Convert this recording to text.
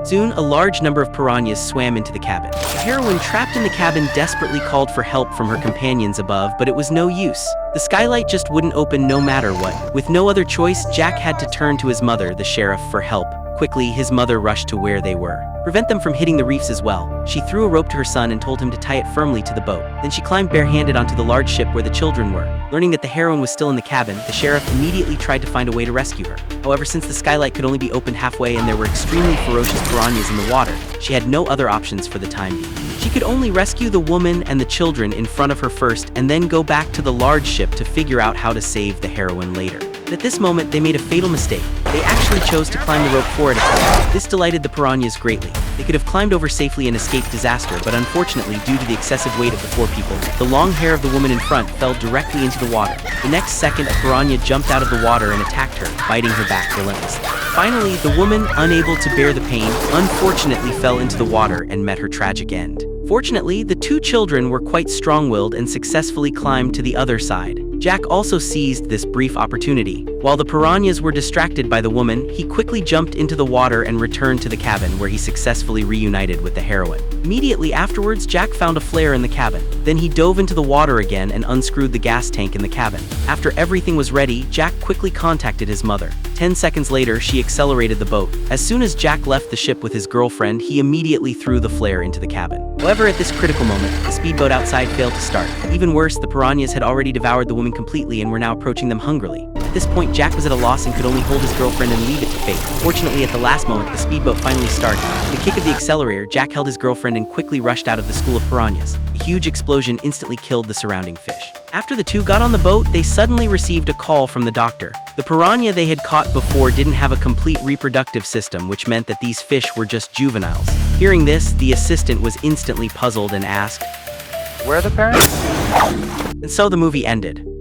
Soon, a large number of piranhas swam into the cabin. The heroine trapped in the cabin desperately called for help from her companions above, but it was no use. The skylight just wouldn't open no matter what. With no other choice, Jack had to turn to his mother, the sheriff, for help. Quickly, his mother rushed to where they were. Prevent them from hitting the reefs as well. She threw a rope to her son and told him to tie it firmly to the boat. Then she climbed barehanded onto the large ship where the children were. Learning that the heroine was still in the cabin, the sheriff immediately tried to find a way to rescue her. However, since the skylight could only be opened halfway and there were extremely ferocious piranhas in the water, she had no other options for the time being. She could only rescue the woman and the children in front of her first and then go back to the large ship to figure out how to save the heroine later. But at this moment, they made a fatal mistake. They actually chose to climb the rope for it. This delighted the piranhas greatly. They could have climbed over safely and escaped disaster, but unfortunately, due to the excessive weight of the 4 people, the long hair of the woman in front fell directly into the water. The next second, a piranha jumped out of the water and attacked her, biting her back relentlessly. Finally, the woman, unable to bear the pain, unfortunately fell into the water and met her tragic end. Fortunately, the 2 children were quite strong-willed and successfully climbed to the other side. Jack also seized this brief opportunity. While the piranhas were distracted by the woman, he quickly jumped into the water and returned to the cabin where he successfully reunited with the heroine. Immediately afterwards, Jack found a flare in the cabin. Then he dove into the water again and unscrewed the gas tank in the cabin. After everything was ready, Jack quickly contacted his mother. 10 seconds later, she accelerated the boat. As soon as Jack left the ship with his girlfriend, he immediately threw the flare into the cabin. However, at this critical moment, the speedboat outside failed to start. Even worse, the piranhas had already devoured the woman completely and were now approaching them hungrily. At this point, Jack was at a loss and could only hold his girlfriend and leave it to fate. Fortunately, at the last moment, the speedboat finally started. With a kick of the accelerator, Jack held his girlfriend and quickly rushed out of the school of piranhas. A huge explosion instantly killed the surrounding fish. After the 2 got on the boat, they suddenly received a call from the doctor. The piranha they had caught before didn't have a complete reproductive system, which meant that these fish were just juveniles. Hearing this, the assistant was instantly puzzled and asked, Where are the parents? and so the movie ended.